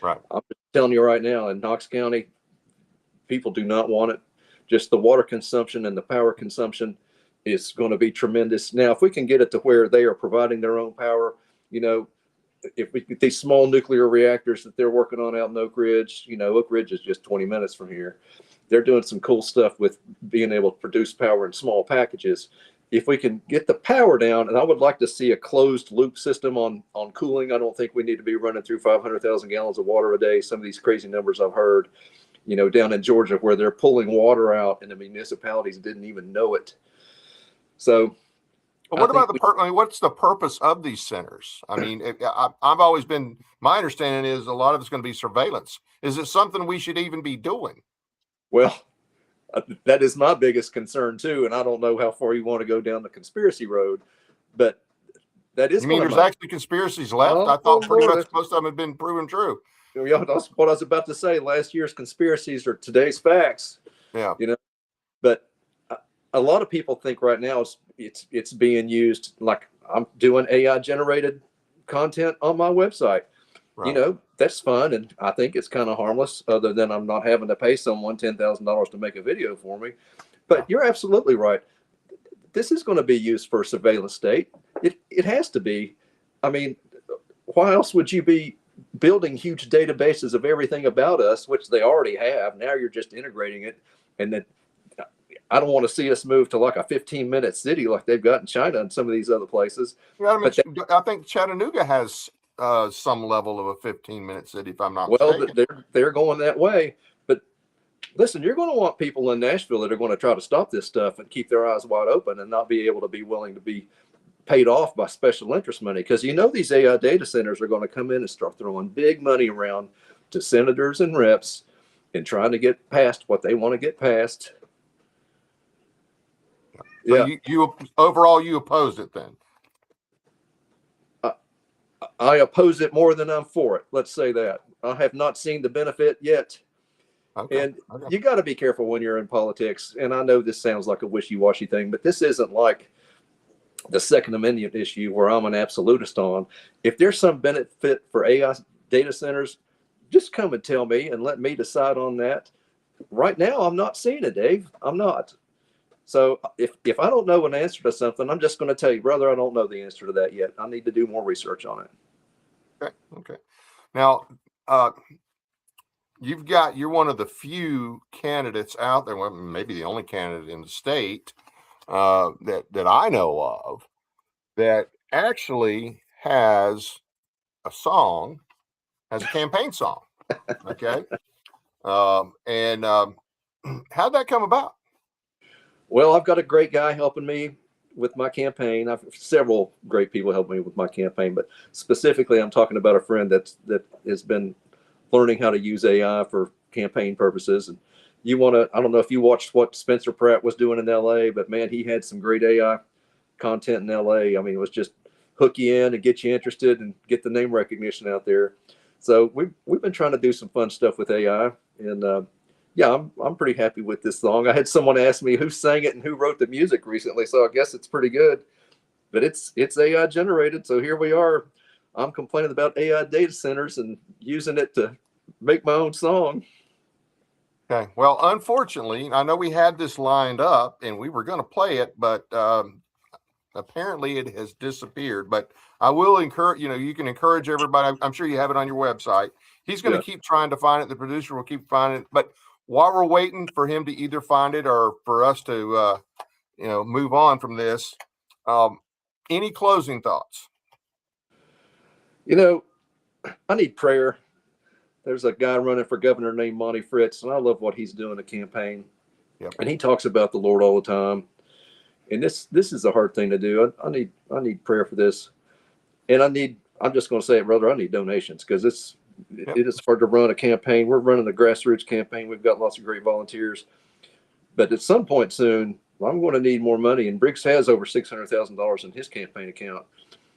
Right. I'm just telling you right now, in Knox County, people do not want it. Just the water consumption and the power consumption is going to be tremendous. Now, if we can get it to where they are providing their own power, if we get these small nuclear reactors that they're working on out in Oak Ridge, Oak Ridge is just 20 minutes from here. They're doing some cool stuff with being able to produce power in small packages. If we can get the power down, and I would like to see a closed loop system on cooling. I don't think we need to be running through 500,000 gallons of water a day. Some of these crazy numbers I've heard, down in Georgia, where they're pulling water out and the municipalities didn't even know it. So, but what about what's the purpose of these centers? I mean, I've always been, my understanding is a lot of it's going to be surveillance. Is it something we should even be doing? Well, that is my biggest concern too, and I don't know how far you want to go down the conspiracy road, but that is. You mean there's actually conspiracies left? Oh, I thought pretty Lord, much most of them had been proven true. That's what I was about to say. Last year's conspiracies are today's facts. Yeah. But a lot of people think right now it's being used, like I'm doing AI generated content on my website. Right. That's fun, and I think it's kind of harmless, other than I'm not having to pay someone $10,000 to make a video for me. But You're absolutely right. This is going to be used for a surveillance state. It has to be. I mean, why else would you be building huge databases of everything about us, which they already have? Now you're just integrating it, and then I don't want to see us move to like a 15-minute city like they've got in China and some of these other places. Yeah, I think Chattanooga has some level of a 15-minute city, if I'm not mistaken. Well, they're going that way. But listen, you're going to want people in Nashville that are going to try to stop this stuff and keep their eyes wide open and not be able to be willing to be paid off by special interest money. Because these AI data centers are going to come in and start throwing big money around to senators and reps and trying to get past what they want to get past. So you overall, you oppose it then? I oppose it more than I'm for it. Let's say that. I have not seen the benefit yet. Okay. And you got to be careful when you're in politics. And I know this sounds like a wishy-washy thing, but this isn't like the Second Amendment issue where I'm an absolutist on. If there's some benefit for AI data centers, just come and tell me and let me decide on that. Right now, I'm not seeing it, Dave. I'm not. So if I don't know an answer to something, I'm just going to tell you, brother, I don't know the answer to that yet. I need to do more research on it. Okay. Now, you're one of the few candidates out there, well, maybe the only candidate in the state that I know of that actually has a campaign song. Okay. And how'd that come about? Well, I've got a great guy helping me with my campaign. I've several great people helping me with my campaign, but specifically I'm talking about a friend that has been learning how to use AI for campaign purposes. And I don't know if you watched what Spencer Pratt was doing in LA, but man, he had some great AI content in LA. I mean, it was just hook you in and get you interested and get the name recognition out there. So we've been trying to do some fun stuff with AI, and yeah, I'm pretty happy with this song. I had someone ask me who sang it and who wrote the music recently, so I guess it's pretty good. But it's AI generated, so here we are. I'm complaining about AI data centers and using it to make my own song. Okay. Well, unfortunately, I know we had this lined up and we were going to play it, but apparently it has disappeared. But I will encourage, you can encourage everybody. I'm sure you have it on your website. He's going to keep trying to find it. The producer will keep finding it. But while we're waiting for him to either find it or for us to, move on from this, any closing thoughts? I need prayer. There's a guy running for governor named Monty Fritz, and I love what he's doing in the campaign. Yep. And he talks about the Lord all the time. And this is a hard thing to do. I need prayer for this. And I'm just going to say it, brother, I need donations, because it is hard to run a campaign. We're running a grassroots campaign. We've got lots of great volunteers. But at some point soon, I'm going to need more money. And Briggs has over $600,000 in his campaign account.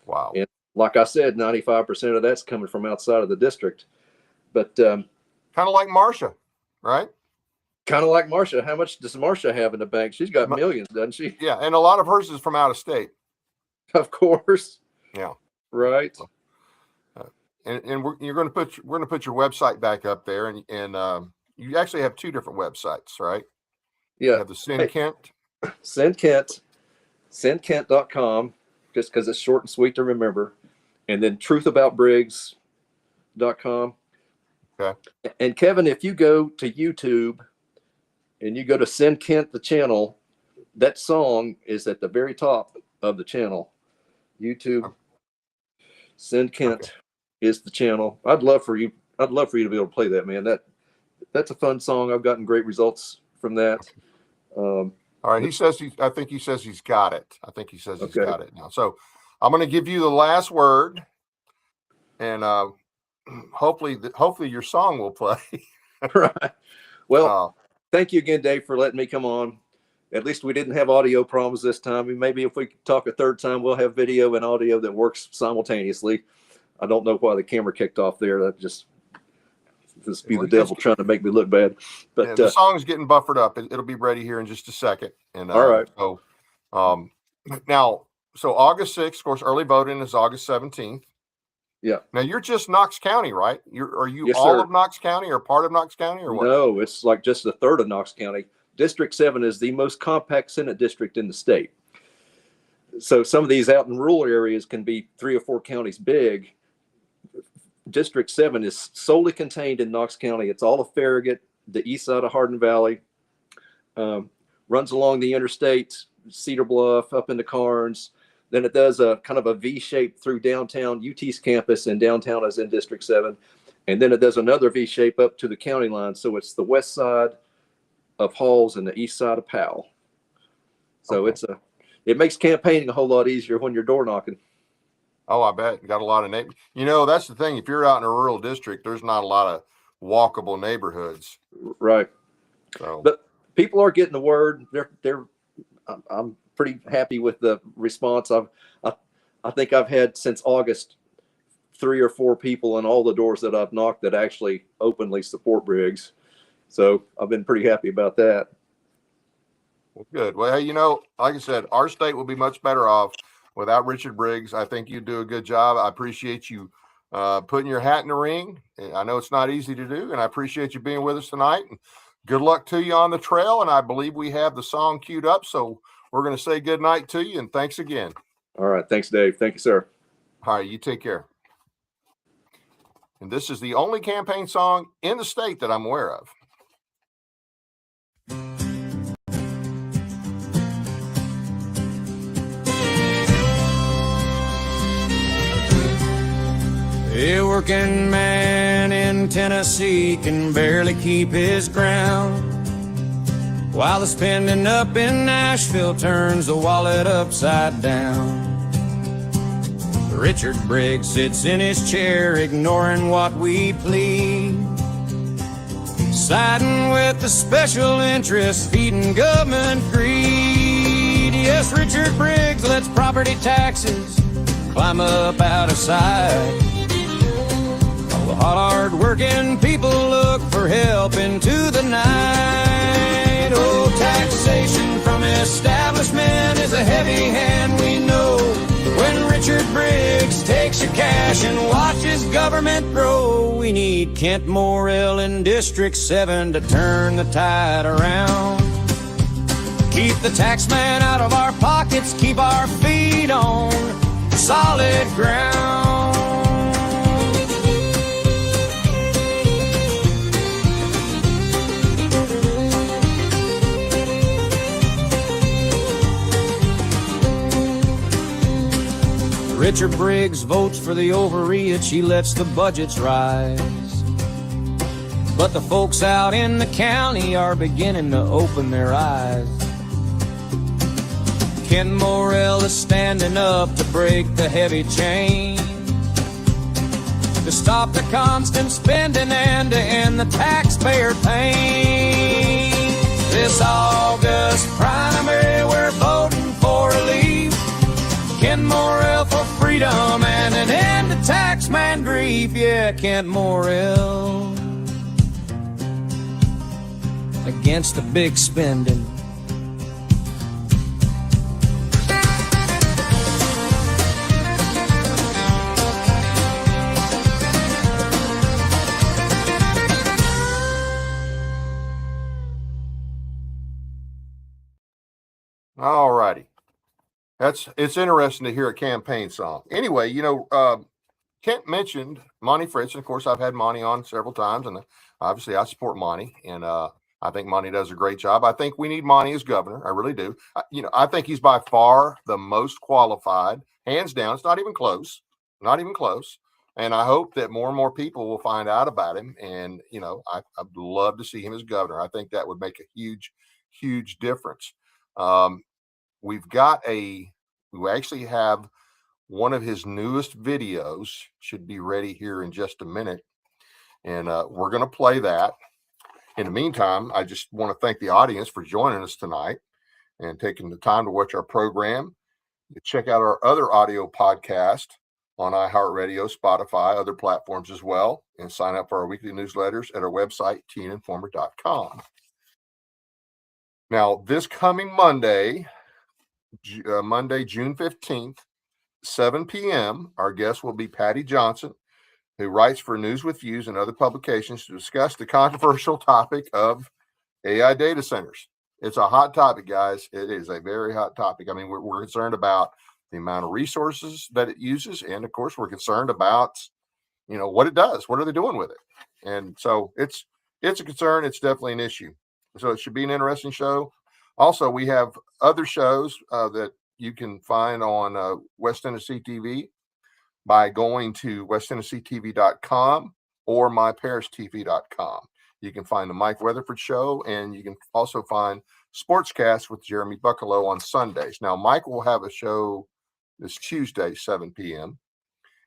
Wow. And like I said, 95% of that's coming from outside of the district. But kind of like Marcia, right? Kind of like Marcia. How much does Marcia have in the bank? She's got millions, doesn't she? Yeah, and a lot of hers is from out of state. Of course. Yeah. Right. And we're going to put your website back up there, and you actually have two different websites, right? Yeah. You have the Send Kent. Send Kent. SendKent.com, just because it's short and sweet to remember, and then truthaboutbriggs.com. Okay. And Kevin, if you go to YouTube and you go to Send Kent the channel, that song is at the very top of the channel. YouTube. Send Kent is the channel. I'd love for you to be able to play that, man. That's a fun song. I've gotten great results from that. All right. I think he says he's got it. I think he says he's got it now. So I'm going to give you the last word, and hopefully your song will play. Right. Well, thank you again, Dave, for letting me come on. At least we didn't have audio problems this time. Maybe if we talk a third time, we'll have video and audio that works simultaneously. I don't know why the camera kicked off there. That just be the devil trying to make me look bad. But the song's getting buffered up. It'll be ready here in just a second. And all right. So August 6th, of course, early voting is August 17th. Yeah. Now you're just Knox County, right? Are you yes, all sir. of Knox County or part of Knox County or what? No, it's like just a third of Knox County. District 7 is the most compact Senate district in the state. So some of these out in rural areas can be 3 or 4 counties big. District 7 is solely contained in Knox County. It's all of Farragut, the east side of Hardin Valley, runs along the interstate, Cedar Bluff, up into Carnes. Then it does a kind of a V shape through downtown UT's campus, and downtown is in District 7. And then it does another V shape up to the county line. So it's the west side of Halls and the east side of Powell. So it makes campaigning a whole lot easier when you're door knocking. Oh, I bet. You got a lot of neighbors. That's the thing. If you're out in a rural district, there's not a lot of walkable neighborhoods. Right. So, but people are getting the word. I'm pretty happy with the response. I think I've had since August 3 or 4 people in all the doors that I've knocked that actually openly support Briggs. So I've been pretty happy about that. Well, good. Well, hey, like I said, our state will be much better off without Richard Briggs. I think you do a good job. I appreciate you putting your hat in the ring. I know it's not easy to do, and I appreciate you being with us tonight. And good luck to you on the trail. And I believe we have the song queued up, so we're going to say good night to you, and thanks again. All right. Thanks, Dave. Thank you, sir. All right. You take care. And this is the only campaign song in the state that I'm aware of. A working man in Tennessee can barely keep his ground, while the spending up in Nashville turns the wallet upside down. Richard Briggs sits in his chair ignoring what we plead. siding with the special interests, feeding government greed. Yes, Richard Briggs lets property taxes climb up out of sight. All the hard-working people look for help into the night. Oh, taxation from establishment is a heavy hand, we know. When Richard Briggs takes your cash and watches government grow, we need Kent Morrell in District 7 to turn the tide around. Keep the tax man out of our pockets, keep our feet on solid ground. Richard Briggs votes for the overreach, he lets the budgets rise. But the folks out in the county are beginning to open their eyes. Kent Morrell is standing up to break the heavy chain, to stop the constant spending and to end the taxpayer pain. This August primary, we're voting for relief. Kent Morrell for freedom and an end to taxman grief. Yeah, Kent Morrell against the big spending. All righty. It's interesting to hear a campaign song. Anyway, Kent mentioned Monty Fritz, and of course I've had Monty on several times, and obviously I support Monty, and I think Monty does a great job. I think we need Monty as governor. I really do. I think he's by far the most qualified, hands down. It's not even close, not even close. And I hope that more and more people will find out about him. And I'd love to see him as governor. I think that would make a huge, huge difference. We actually have one of his newest videos, should be ready here in just a minute. And we're going to play that. In the meantime, I just want to thank the audience for joining us tonight and taking the time to watch our program. You check out our other audio podcast on iHeartRadio, Spotify, other platforms as well, and sign up for our weekly newsletters at our website, tninformer.com. Now, this coming Monday, June 15th, 7 p.m., our guest will be Patty Johnson, who writes for News with Views and other publications to discuss the controversial topic of AI data centers. It's a hot topic, guys. It is a very hot topic. I mean, we're concerned about the amount of resources that it uses, and of course, we're concerned about, what it does. What are they doing with it? And so it's a concern. It's definitely an issue. So it should be an interesting show. Also, we have other shows that you can find on West Tennessee TV by going to westtennesseetv.com or myparistv.com. You can find the Mike Weatherford Show, and you can also find Sportscast with Jeremy Buckalow on Sundays. Now, Mike will have a show this Tuesday, 7 p.m.,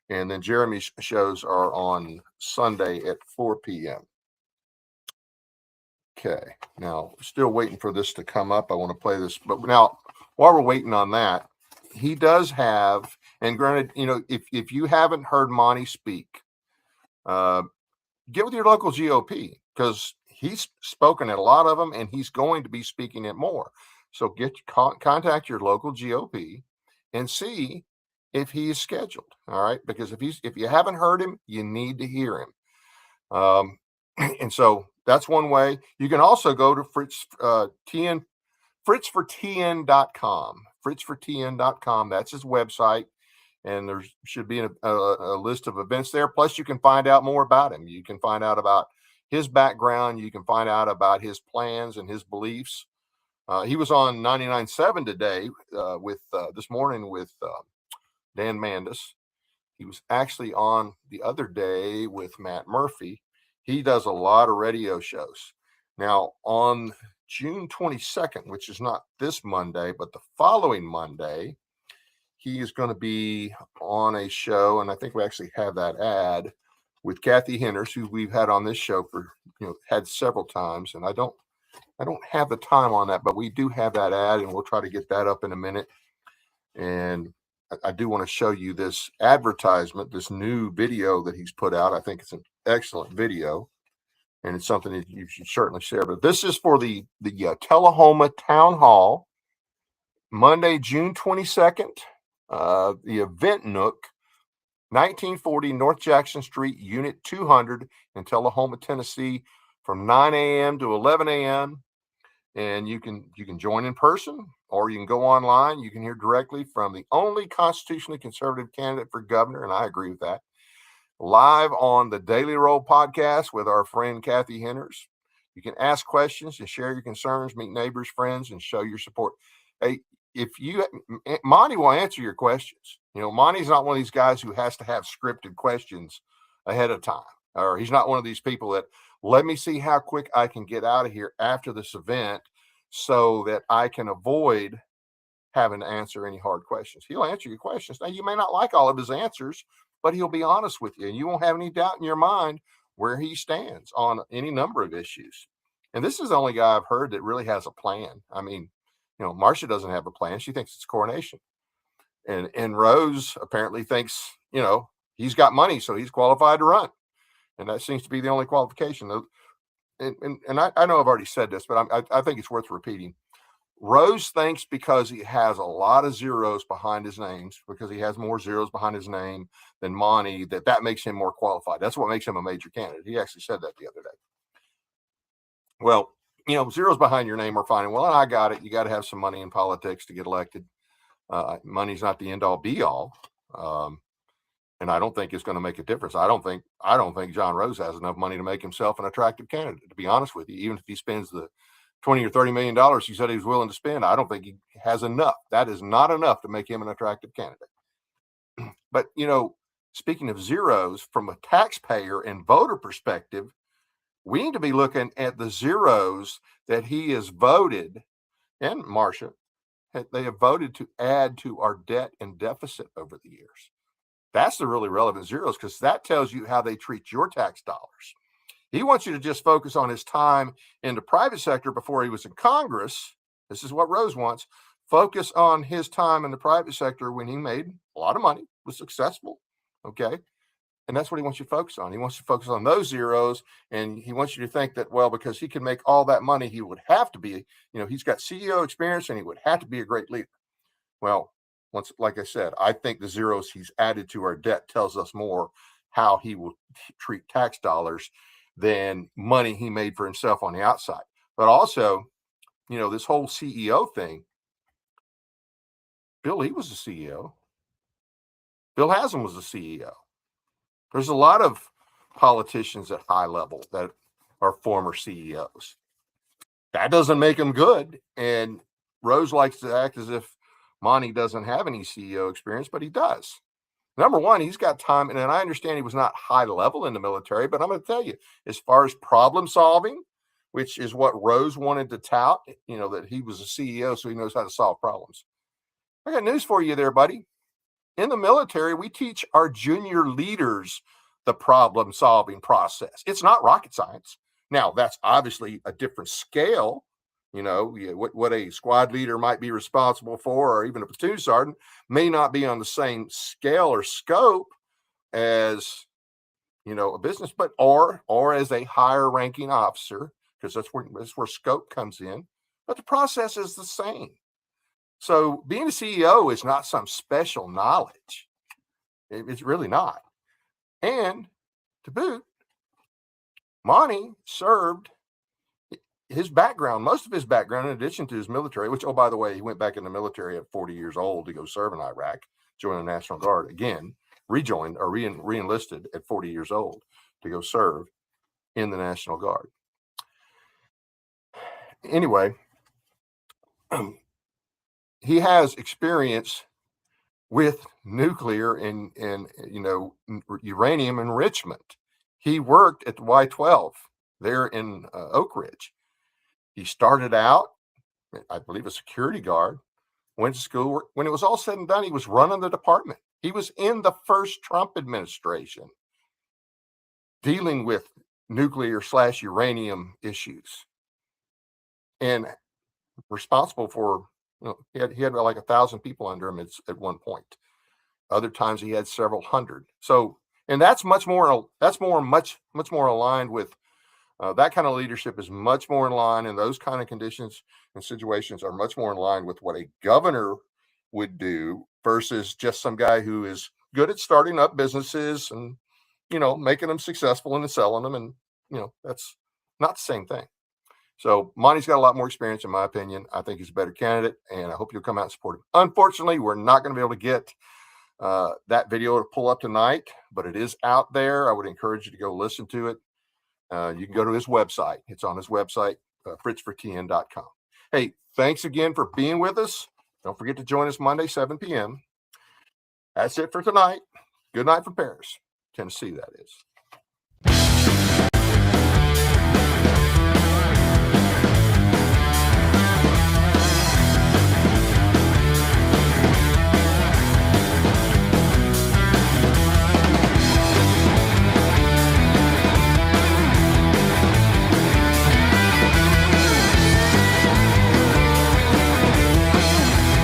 and then Jeremy's shows are on Sunday at 4 p.m. Okay, now still waiting for this to come up. I want to play this, but now while we're waiting on that, he does have, and granted, if you haven't heard Monty speak, get with your local GOP, because he's spoken at a lot of them, and he's going to be speaking at more. So contact your local GOP and see if he is scheduled. All right, because if you haven't heard him, you need to hear him. And so that's one way. You can also go to fritzfortn.com. fritzfortn.com. That's his website. And there should be a list of events there. Plus, you can find out more about him. You can find out about his background. You can find out about his plans and his beliefs. He was on 99.7 today this morning with Dan Mandis. He was actually on the other day with Matt Murphy. He does a lot of radio shows. Now, on June 22nd, which is not this Monday, but the following Monday, he is going to be on a show, and I think we actually have that ad with Kathy Henners, who we've had on this show for, had several times. And I don't have the time on that, but we do have that ad, and we'll try to get that up in a minute. And I do want to show you this advertisement, this new video that he's put out. I think it's an excellent video, and it's something that you should certainly share. But this is for the Tullahoma Town Hall, Monday, June 22nd, the Event Nook, 1940 North Jackson Street, Unit 200 in Tullahoma, Tennessee, from 9 a.m. to 11 a.m. And you can join in person, or you can go online. You can hear directly from the only constitutionally conservative candidate for governor, and I agree with that, live on the Daily Roll podcast with our friend Kathy Henners. You can ask questions and share your concerns, meet neighbors, friends, and show your support. Hey, Monty will answer your questions. Monty's not one of these guys who has to have scripted questions ahead of time, or he's not one of these people that, let me see how quick I can get out of here after this event so that I can avoid having to answer any hard questions. He'll answer your questions. Now, you may not like all of his answers, but he'll be honest with you, and you won't have any doubt in your mind where he stands on any number of issues. And this is the only guy I've heard that really has a plan. I mean, Marcia doesn't have a plan. She thinks it's coronation. And Rose apparently thinks, he's got money, so he's qualified to run. And that seems to be the only qualification. And I know I've already said this, but I think it's worth repeating. Rose thinks because he has a lot of zeros behind his names, because he has more zeros behind his name than Monty, that makes him more qualified. That's what makes him a major candidate. He actually said that the other day. Well, zeros behind your name are fine. Well, I got it. You got to have some money in politics to get elected. Money's not the end all be all. And I don't think it's going to make a difference. I don't think John Rose has enough money to make himself an attractive candidate, to be honest with you. Even if he spends the $20 or $30 million he said he was willing to spend, I don't think he has enough. That is not enough to make him an attractive candidate. But, speaking of zeros, from a taxpayer and voter perspective, we need to be looking at the zeros that he has voted, and Marcia, they have voted to add to our debt and deficit over the years. That's the really relevant zeros, because that tells you how they treat your tax dollars. He wants you to just focus on his time in the private sector before he was in Congress. This is what Rose wants. Focus on his time in the private sector when he made a lot of money, was successful. Okay. And that's what he wants you to focus on. He wants you to focus on those zeros. And he wants you to think that, well, because he can make all that money, he would have to be, he's got CEO experience and he would have to be a great leader. Well, like I said, I think the zeros he's added to our debt tells us more how he will treat tax dollars than money he made for himself on the outside. But also, this whole CEO thing, Bill Lee was the CEO. Bill Haslam was the CEO. There's a lot of politicians at high level that are former CEOs. That doesn't make them good. And Rose likes to act as if Monty doesn't have any CEO experience, but he does. Number one, he's got time. And I understand he was not high level in the military, but I'm going to tell you, as far as problem solving, which is what Rose wanted to tout, that he was a CEO, so he knows how to solve problems. I got news for you there, buddy. In the military, we teach our junior leaders the problem solving process. It's not rocket science. Now, that's obviously a different scale. What a squad leader might be responsible for, or even a platoon sergeant, may not be on the same scale or scope as, a business, but or as a higher ranking officer, because that's where scope comes in. But the process is the same. So being a CEO is not some special knowledge. It's really not. And to boot, Monty served most of his background, in addition to his military, which, oh, by the way, he went back in the military at 40 years old to go serve in Iraq, join the National Guard again, rejoined or re-enlisted at 40 years old to go serve in the National Guard. Anyway, he has experience with nuclear and uranium enrichment. He worked at the Y-12 there in Oak Ridge. He started out, I believe, a security guard, went to school. When it was all said and done, he was running the department. He was in the first Trump administration. dealing with nuclear/uranium issues, and responsible for, he had like 1,000 people under him at one point. Other times he had several hundred. So, and that's much more aligned with that kind of leadership is much more in line, and those kind of conditions and situations are much more in line with what a governor would do versus just some guy who is good at starting up businesses and, making them successful and then selling them. And, that's not the same thing. So Monty's got a lot more experience, in my opinion. I think he's a better candidate, and I hope you'll come out and support him. Unfortunately, we're not going to be able to get that video to pull up tonight, but it is out there. I would encourage you to go listen to it. You can go to his website. It's on his website, fritzfortn.com. Hey, thanks again for being with us. Don't forget to join us Monday, 7 p.m. That's it for tonight. Good night from Paris, Tennessee, that is.